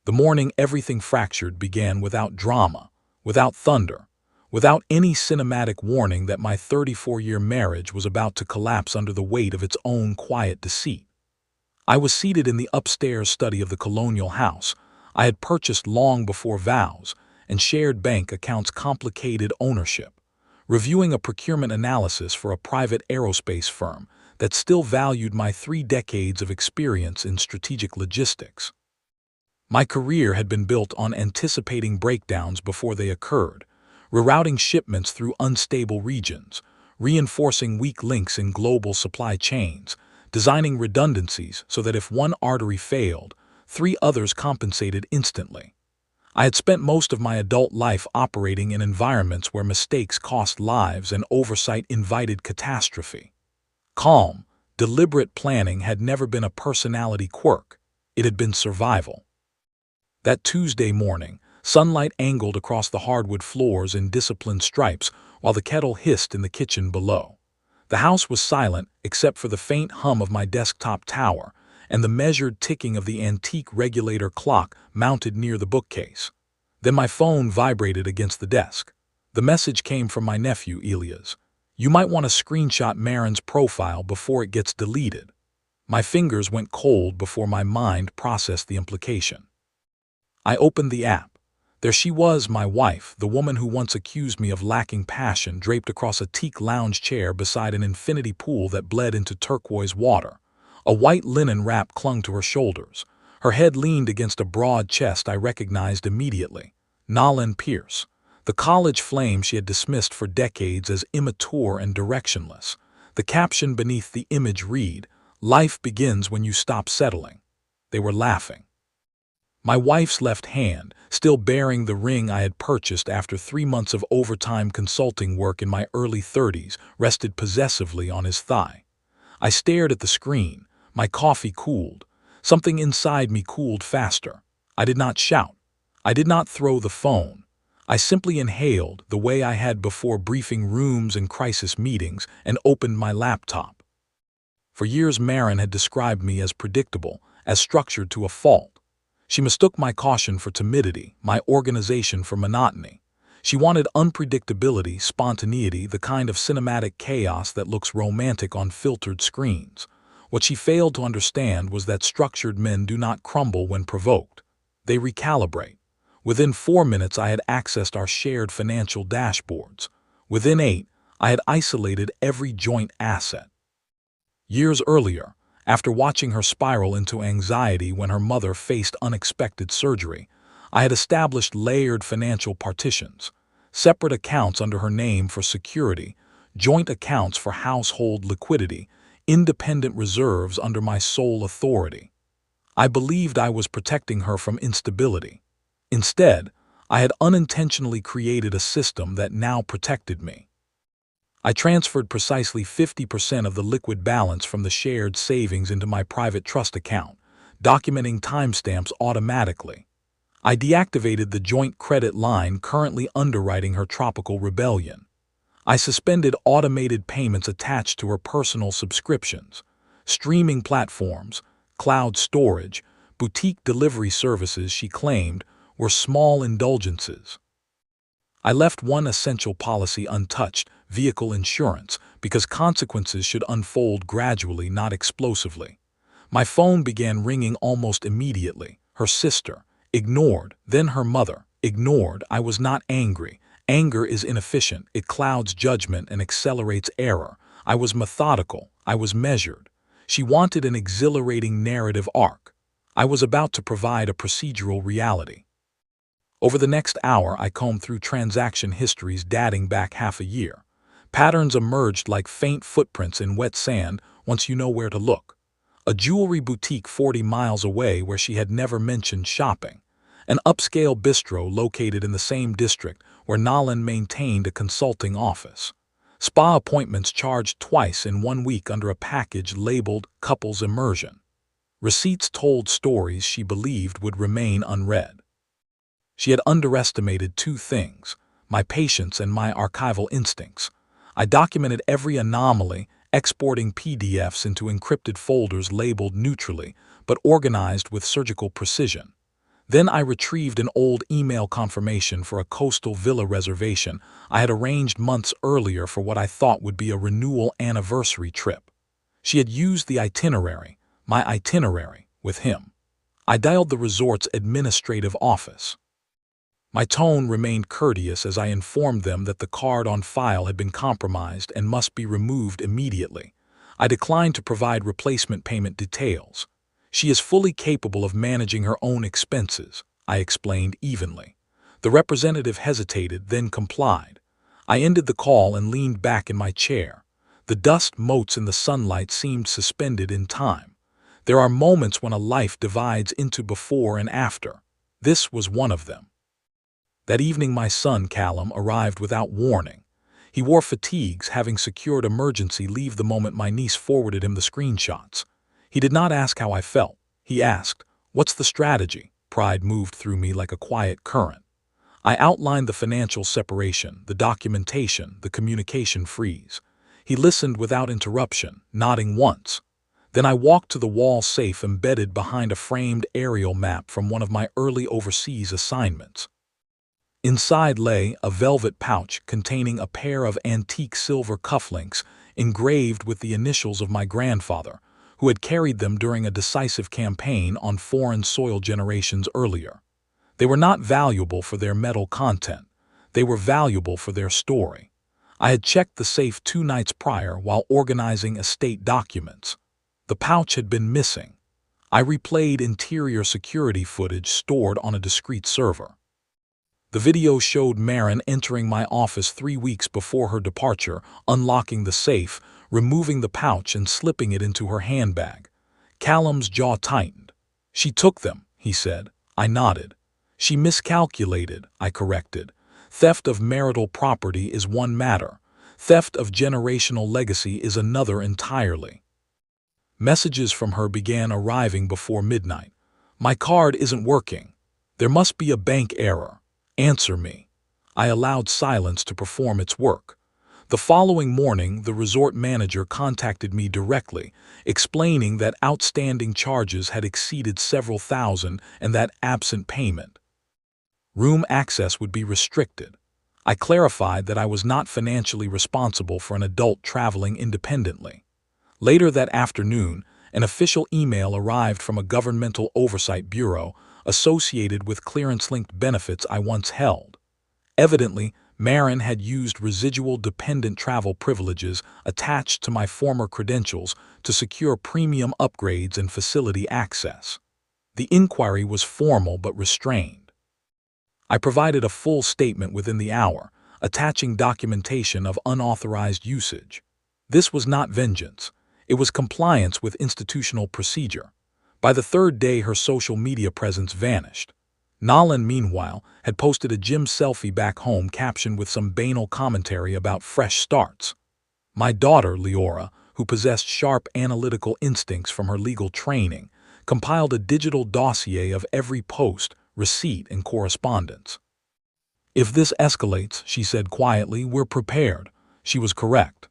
The morning everything fractured began without drama, without thunder, without any cinematic warning that my 34-year marriage was about to collapse under the weight of its own quiet deceit. I was seated in the upstairs study of the colonial house I had purchased long before vows and shared bank accounts complicated ownership, reviewing a procurement analysis for a private aerospace firm that still valued my 3 decades of experience in strategic logistics. My career had been built on anticipating breakdowns before they occurred, rerouting shipments through unstable regions, reinforcing weak links in global supply chains, designing redundancies so that if one artery failed, 3 others compensated instantly. I had spent most of my adult life operating in environments where mistakes cost lives and oversight invited catastrophe. Calm, deliberate planning had never been a personality quirk, it had been survival. That Tuesday morning, sunlight angled across the hardwood floors in disciplined stripes while the kettle hissed in the kitchen below. The house was silent except for the faint hum of my desktop tower and the measured ticking of the antique regulator clock mounted near the bookcase. Then my phone vibrated against the desk. The message came from my nephew, Elias. "You might want to screenshot Marin's profile before it gets deleted." My fingers went cold before my mind processed the implication. I opened the app. There she was, my wife, the woman who once accused me of lacking passion, draped across a teak lounge chair beside an infinity pool that bled into turquoise water. A white linen wrap clung to her shoulders. Her head leaned against a broad chest I recognized immediately. Nalin Pierce, the college flame she had dismissed for decades as immature and directionless. The caption beneath the image read, "Life begins when you stop settling." They were laughing. My wife's left hand, still bearing the ring I had purchased after 3 months of overtime consulting work in my early 30s, rested possessively on his thigh. I stared at the screen. My coffee cooled. Something inside me cooled faster. I did not shout. I did not throw the phone. I simply inhaled the way I had before briefing rooms and crisis meetings and opened my laptop. For years Marin had described me as predictable, as structured to a fault. She mistook my caution for timidity, my organization for monotony. She wanted unpredictability, spontaneity, the kind of cinematic chaos that looks romantic on filtered screens. What she failed to understand was that structured men do not crumble when provoked. They recalibrate. Within 4 minutes I had accessed our shared financial dashboards. Within 8, I had isolated every joint asset. Years earlier, after watching her spiral into anxiety when her mother faced unexpected surgery, I had established layered financial partitions, separate accounts under her name for security, joint accounts for household liquidity, independent reserves under my sole authority. I believed I was protecting her from instability. Instead, I had unintentionally created a system that now protected me. I transferred precisely 50% of the liquid balance from the shared savings into my private trust account, documenting timestamps automatically. I deactivated the joint credit line currently underwriting her tropical rebellion. I suspended automated payments attached to her personal subscriptions, streaming platforms, cloud storage, boutique delivery services she claimed were small indulgences. I left one essential policy untouched, vehicle insurance, because consequences should unfold gradually, not explosively. My phone began ringing almost immediately. Her sister, ignored, then her mother, ignored. I was not angry. Anger is inefficient. It clouds judgment and accelerates error. I was methodical. I was measured. She wanted an exhilarating narrative arc. I was about to provide a procedural reality. Over the next hour, I combed through transaction histories dating back half a year. Patterns emerged like faint footprints in wet sand once you know where to look. A jewelry boutique 40 miles away where she had never mentioned shopping. An upscale bistro located in the same district where Nalin maintained a consulting office. Spa appointments charged twice in 1 week under a package labeled Couples Immersion. Receipts told stories she believed would remain unread. She had underestimated 2 things, my patience and my archival instincts. I documented every anomaly, exporting PDFs into encrypted folders labeled neutrally, but organized with surgical precision. Then I retrieved an old email confirmation for a coastal villa reservation I had arranged months earlier for what I thought would be a renewal anniversary trip. She had used my itinerary, with him. I dialed the resort's administrative office. My tone remained courteous as I informed them that the card on file had been compromised and must be removed immediately. I declined to provide replacement payment details. She is fully capable of managing her own expenses, I explained evenly. The representative hesitated, then complied. I ended the call and leaned back in my chair. The dust motes in the sunlight seemed suspended in time. There are moments when a life divides into before and after. This was one of them. That evening my son, Callum, arrived without warning. He wore fatigues, having secured emergency leave the moment my niece forwarded him the screenshots. He did not ask how I felt. He asked, "What's the strategy?" Pride moved through me like a quiet current. I outlined the financial separation, the documentation, the communication freeze. He listened without interruption, nodding once. Then I walked to the wall safe embedded behind a framed aerial map from one of my early overseas assignments. Inside lay a velvet pouch containing a pair of antique silver cufflinks engraved with the initials of my grandfather, who had carried them during a decisive campaign on foreign soil generations earlier. They were not valuable for their metal content. They were valuable for their story. I had checked the safe 2 nights prior while organizing estate documents. The pouch had been missing. I replayed interior security footage stored on a discrete server. The video showed Maren entering my office 3 weeks before her departure, unlocking the safe, removing the pouch and slipping it into her handbag. Callum's jaw tightened. "She took them," he said. I nodded. "She miscalculated," I corrected. "Theft of marital property is one matter. Theft of generational legacy is another entirely." Messages from her began arriving before midnight. "My card isn't working. There must be a bank error. Answer me." I allowed silence to perform its work. The following morning, the resort manager contacted me directly, explaining that outstanding charges had exceeded several thousand and that absent payment, room access would be restricted. I clarified that I was not financially responsible for an adult traveling independently. Later that afternoon, an official email arrived from a governmental oversight bureau associated with clearance-linked benefits I once held. Evidently, Maren had used residual dependent travel privileges attached to my former credentials to secure premium upgrades and facility access. The inquiry was formal but restrained. I provided a full statement within the hour, attaching documentation of unauthorized usage. This was not vengeance. It was compliance with institutional procedure. By the 3rd day, her social media presence vanished. Nolan, meanwhile, had posted a gym selfie back home captioned with some banal commentary about fresh starts. My daughter, Leora, who possessed sharp analytical instincts from her legal training, compiled a digital dossier of every post, receipt, and correspondence. "If this escalates," she said quietly, "we're prepared." She was correct.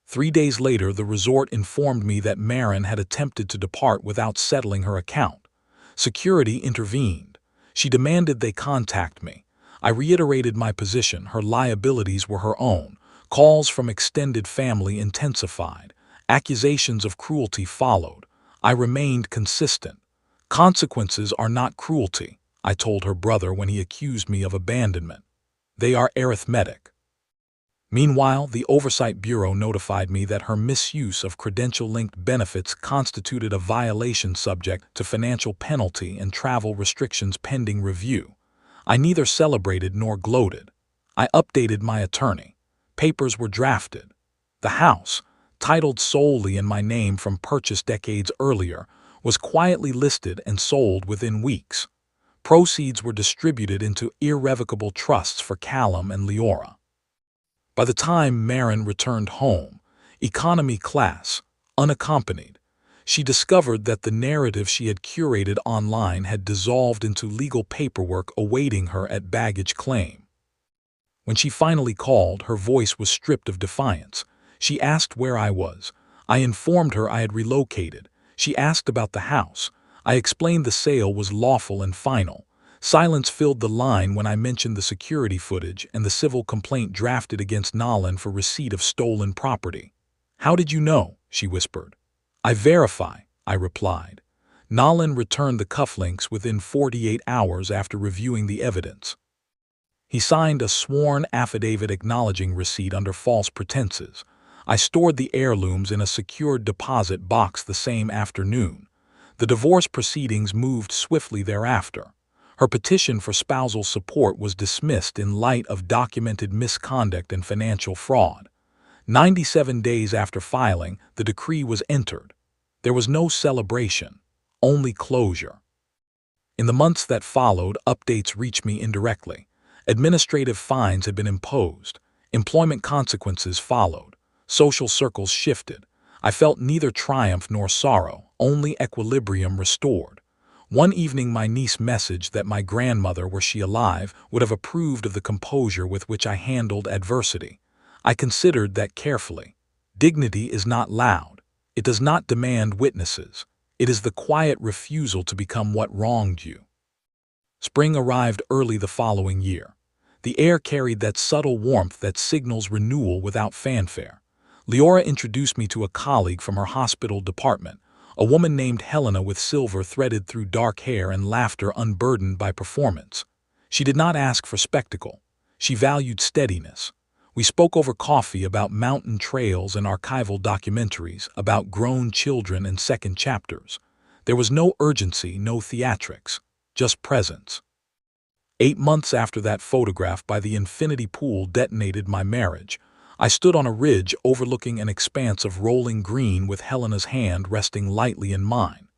3 days later, the resort informed me that Maren had attempted to depart without settling her account. Security intervened. She demanded they contact me. I reiterated my position. Her liabilities were her own. Calls from extended family intensified. Accusations of cruelty followed. I remained consistent. "Consequences are not cruelty," I told her brother when he accused me of abandonment. "They are arithmetic." Meanwhile, the Oversight Bureau notified me that her misuse of credential-linked benefits constituted a violation subject to financial penalty and travel restrictions pending review. I neither celebrated nor gloated. I updated my attorney. Papers were drafted. The house, titled solely in my name from purchase decades earlier, was quietly listed and sold within weeks. Proceeds were distributed into irrevocable trusts for Callum and Leora. By the time Maren returned home, economy class, unaccompanied, she discovered that the narrative she had curated online had dissolved into legal paperwork awaiting her at baggage claim. When she finally called, her voice was stripped of defiance. She asked where I was. I informed her I had relocated. She asked about the house. I explained the sale was lawful and final. Silence filled the line when I mentioned the security footage and the civil complaint drafted against Nolan for receipt of stolen property. "How did you know?" she whispered. "I verify," I replied. Nolan returned the cufflinks within 48 hours after reviewing the evidence. He signed a sworn affidavit acknowledging receipt under false pretenses. I stored the heirlooms in a secured deposit box the same afternoon. The divorce proceedings moved swiftly thereafter. Her petition for spousal support was dismissed in light of documented misconduct and financial fraud. 97 days after filing, the decree was entered. There was no celebration, only closure. In the months that followed, updates reached me indirectly. Administrative fines had been imposed. Employment consequences followed. Social circles shifted. I felt neither triumph nor sorrow, only equilibrium restored. One evening my niece messaged that my grandmother, were she alive, would have approved of the composure with which I handled adversity. I considered that carefully. Dignity is not loud. It does not demand witnesses. It is the quiet refusal to become what wronged you. Spring arrived early the following year. The air carried that subtle warmth that signals renewal without fanfare. Leora introduced me to a colleague from her hospital department, a woman named Helena with silver threaded through dark hair and laughter unburdened by performance. She did not ask for spectacle. She valued steadiness. We spoke over coffee about mountain trails and archival documentaries, about grown children and second chapters. There was no urgency, no theatrics, just presence. 8 months after that photograph by the infinity pool detonated my marriage, I stood on a ridge overlooking an expanse of rolling green with Helena's hand resting lightly in mine.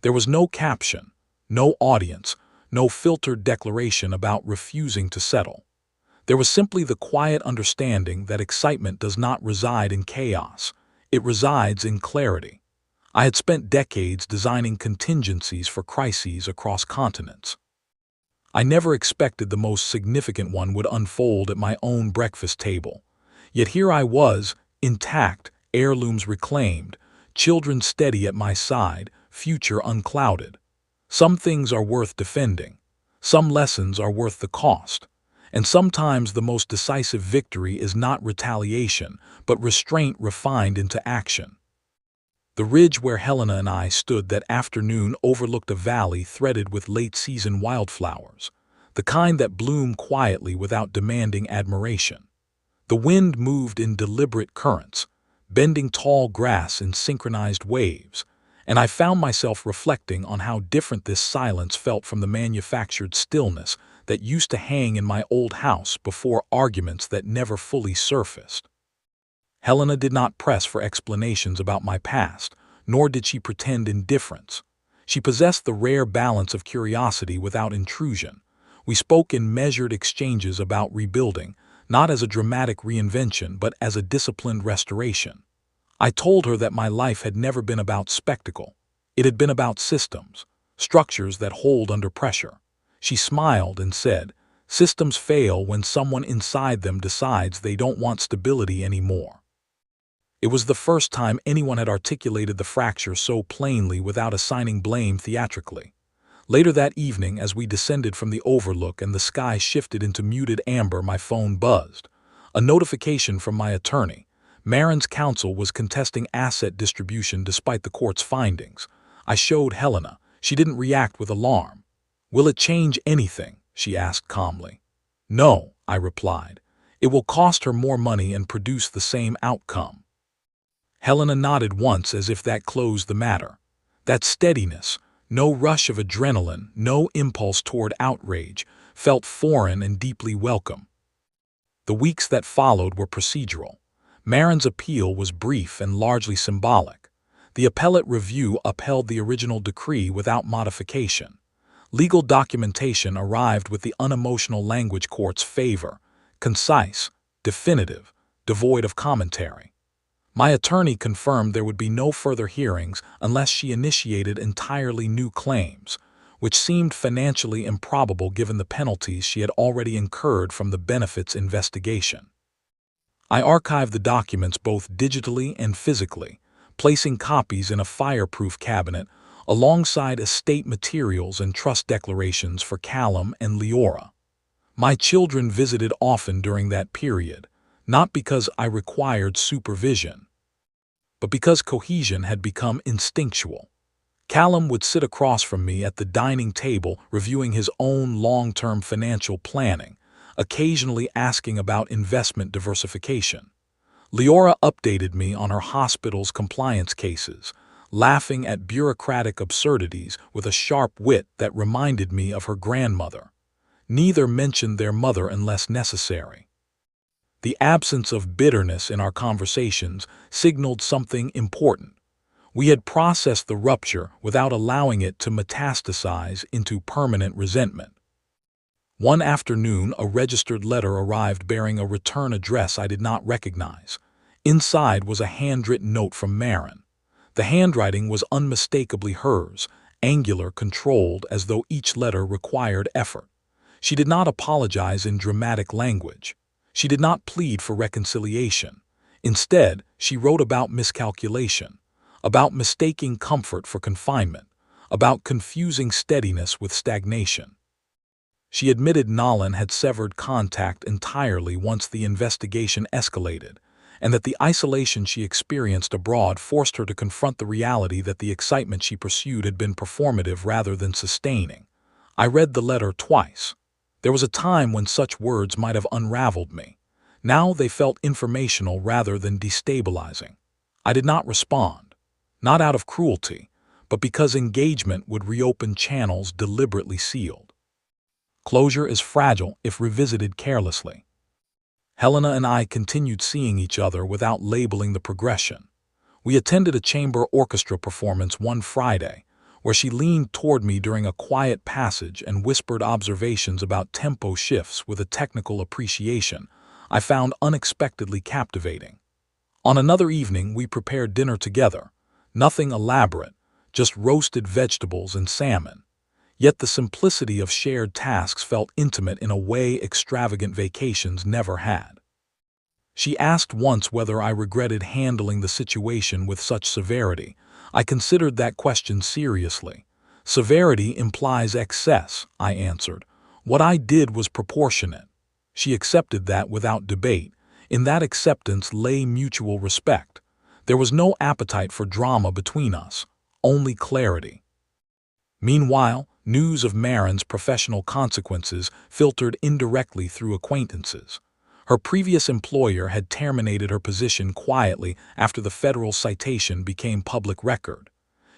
There was no caption, no audience, no filtered declaration about refusing to settle. There was simply the quiet understanding that excitement does not reside in chaos. It resides in clarity. I had spent decades designing contingencies for crises across continents. I never expected the most significant one would unfold at my own breakfast table. Yet here I was, intact, heirlooms reclaimed, children steady at my side, future unclouded. Some things are worth defending. Some lessons are worth the cost. And sometimes the most decisive victory is not retaliation, but restraint refined into action. The ridge where Helena and I stood that afternoon overlooked a valley threaded with late-season wildflowers, the kind that bloom quietly without demanding admiration. The wind moved in deliberate currents, bending tall grass in synchronized waves, and I found myself reflecting on how different this silence felt from the manufactured stillness that used to hang in my old house before arguments that never fully surfaced. Helena did not press for explanations about my past, nor did she pretend indifference. She possessed the rare balance of curiosity without intrusion. We spoke in measured exchanges about rebuilding, not as a dramatic reinvention but as a disciplined restoration. I told her that my life had never been about spectacle. It had been about systems, structures that hold under pressure. She smiled and said, "Systems fail when someone inside them decides they don't want stability anymore." It was the first time anyone had articulated the fracture so plainly without assigning blame theatrically. Later that evening, as we descended from the overlook and the sky shifted into muted amber, my phone buzzed. A notification from my attorney. Marin's counsel was contesting asset distribution despite the court's findings. I showed Helena. She didn't react with alarm. "Will it change anything?" she asked calmly. "No," I replied. "It will cost her more money and produce the same outcome." Helena nodded once as if that closed the matter. That steadiness, no rush of adrenaline, no impulse toward outrage, felt foreign and deeply welcome. The weeks that followed were procedural. Marin's appeal was brief and largely symbolic. The appellate review upheld the original decree without modification. Legal documentation arrived with the unemotional language court's favor, concise, definitive, devoid of commentary. My attorney confirmed there would be no further hearings unless she initiated entirely new claims, which seemed financially improbable given the penalties she had already incurred from the benefits investigation. I archived the documents both digitally and physically, placing copies in a fireproof cabinet, alongside estate materials and trust declarations for Callum and Leora. My children visited often during that period, not because I required supervision, but because cohesion had become instinctual. Callum would sit across from me at the dining table reviewing his own long-term financial planning, occasionally asking about investment diversification. Leora updated me on her hospital's compliance cases, laughing at bureaucratic absurdities with a sharp wit that reminded me of her grandmother. Neither mentioned their mother unless necessary. The absence of bitterness in our conversations signaled something important. We had processed the rupture without allowing it to metastasize into permanent resentment. One afternoon, a registered letter arrived bearing a return address I did not recognize. Inside was a handwritten note from Maren. The handwriting was unmistakably hers, angular, controlled, as though each letter required effort. She did not apologize in dramatic language. She did not plead for reconciliation. Instead, she wrote about miscalculation, about mistaking comfort for confinement, about confusing steadiness with stagnation. She admitted Nolan had severed contact entirely once the investigation escalated, and that the isolation she experienced abroad forced her to confront the reality that the excitement she pursued had been performative rather than sustaining. I read the letter twice. There was a time when such words might have unraveled me. Now they felt informational rather than destabilizing. I did not respond, not out of cruelty, but because engagement would reopen channels deliberately sealed. Closure is fragile if revisited carelessly. Helena and I continued seeing each other without labeling the progression. We attended a chamber orchestra performance one Friday, where she leaned toward me during a quiet passage and whispered observations about tempo shifts with a technical appreciation I found unexpectedly captivating. On another evening, we prepared dinner together, nothing elaborate, just roasted vegetables and salmon. Yet the simplicity of shared tasks felt intimate in a way extravagant vacations never had. She asked once whether I regretted handling the situation with such severity. I considered that question seriously. Severity implies excess, I answered. What I did was proportionate. She accepted that without debate. In that acceptance lay mutual respect. There was no appetite for drama between us, only clarity. Meanwhile, news of Maren's professional consequences filtered indirectly through acquaintances. Her previous employer had terminated her position quietly after the federal citation became public record.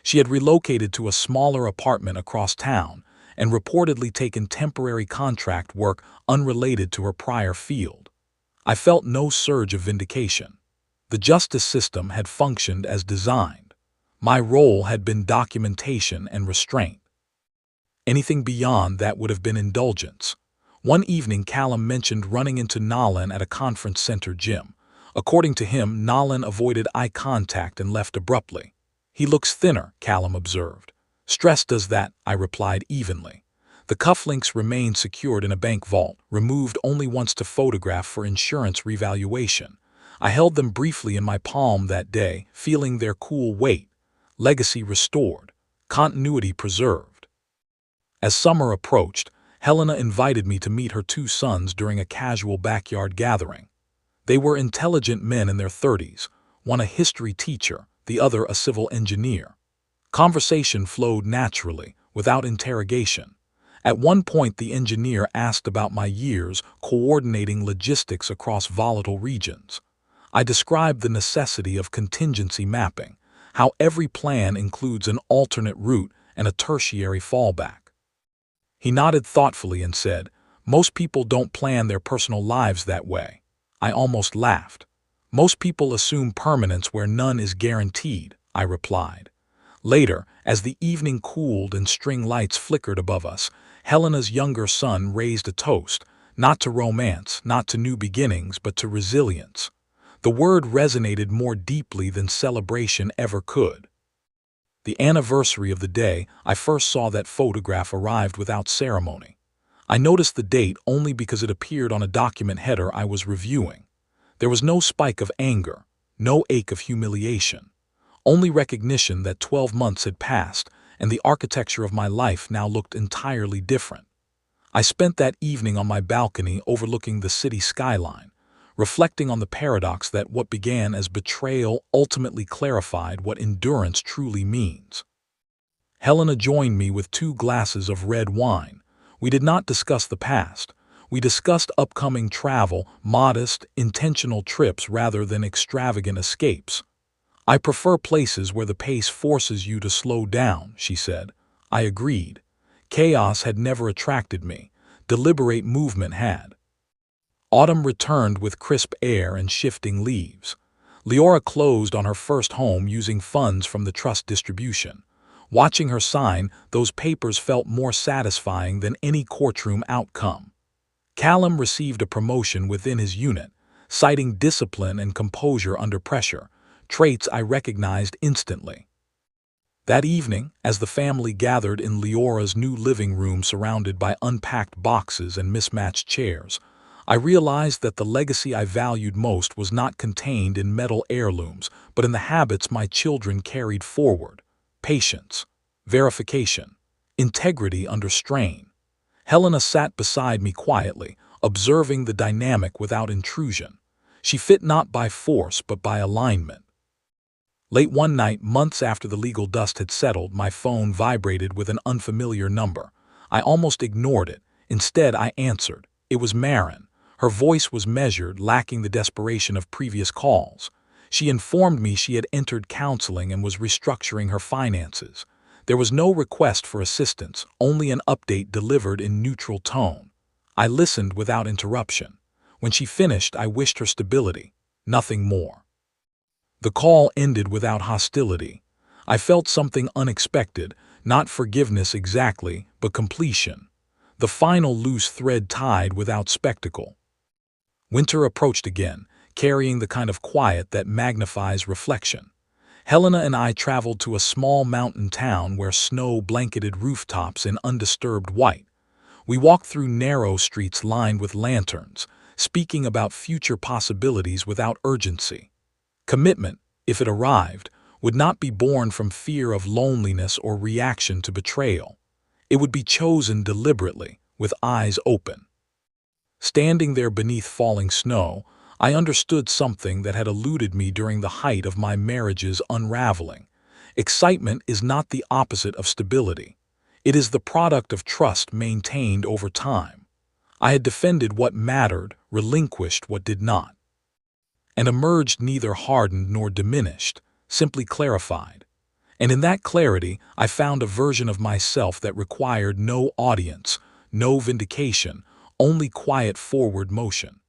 She had relocated to a smaller apartment across town and reportedly taken temporary contract work unrelated to her prior field. I felt no surge of vindication. The justice system had functioned as designed. My role had been documentation and restraint. Anything beyond that would have been indulgence. One evening, Callum mentioned running into Nolan at a conference center gym. According to him, Nolan avoided eye contact and left abruptly. He looks thinner, Callum observed. Stress does that, I replied evenly. The cufflinks remained secured in a bank vault, removed only once to photograph for insurance revaluation. I held them briefly in my palm that day, feeling their cool weight. Legacy restored. Continuity preserved. As summer approached, Helena invited me to meet her two sons during a casual backyard gathering. They were intelligent men in their 30s, one a history teacher, the other a civil engineer. Conversation flowed naturally, without interrogation. At one point, the engineer asked about my years coordinating logistics across volatile regions. I described the necessity of contingency mapping, how every plan includes an alternate route and a tertiary fallback. He nodded thoughtfully and said, "Most people don't plan their personal lives that way." I almost laughed. "Most people assume permanence where none is guaranteed," I replied. Later, as the evening cooled and string lights flickered above us, Helena's younger son raised a toast, not to romance, not to new beginnings, but to resilience. The word resonated more deeply than celebration ever could. The anniversary of the day I first saw that photograph arrived without ceremony. I noticed the date only because it appeared on a document header I was reviewing. There was no spike of anger, no ache of humiliation, only recognition that 12 months had passed and the architecture of my life now looked entirely different. I spent that evening on my balcony overlooking the city skyline, reflecting on the paradox that what began as betrayal ultimately clarified what endurance truly means. Helena joined me with 2 glasses of red wine. We did not discuss the past. We discussed upcoming travel, modest, intentional trips rather than extravagant escapes. "I prefer places where the pace forces you to slow down," she said. I agreed. Chaos had never attracted me. Deliberate movement had. Autumn returned with crisp air and shifting leaves. Leora closed on her first home using funds from the trust distribution. Watching her sign, those papers felt more satisfying than any courtroom outcome. Callum received a promotion within his unit, citing discipline and composure under pressure, traits I recognized instantly. That evening, as the family gathered in Leora's new living room surrounded by unpacked boxes and mismatched chairs, I realized that the legacy I valued most was not contained in metal heirlooms, but in the habits my children carried forward: patience, verification, integrity under strain. Helena sat beside me quietly, observing the dynamic without intrusion. She fit not by force but by alignment. Late one night, months after the legal dust had settled, my phone vibrated with an unfamiliar number. I almost ignored it. Instead, I answered. It was Marin. Her voice was measured, lacking the desperation of previous calls. She informed me she had entered counseling and was restructuring her finances. There was no request for assistance, only an update delivered in neutral tone. I listened without interruption. When she finished, I wished her stability, nothing more. The call ended without hostility. I felt something unexpected, not forgiveness exactly, but completion. The final loose thread tied without spectacle. Winter approached again, carrying the kind of quiet that magnifies reflection. Helena and I traveled to a small mountain town where snow blanketed rooftops in undisturbed white. We walked through narrow streets lined with lanterns, speaking about future possibilities without urgency. Commitment, if it arrived, would not be born from fear of loneliness or reaction to betrayal. It would be chosen deliberately, with eyes open. Standing there beneath falling snow, I understood something that had eluded me during the height of my marriage's unraveling. Excitement is not the opposite of stability. It is the product of trust maintained over time. I had defended what mattered, relinquished what did not, and emerged neither hardened nor diminished, simply clarified. And in that clarity, I found a version of myself that required no audience, no vindication, only quiet forward motion.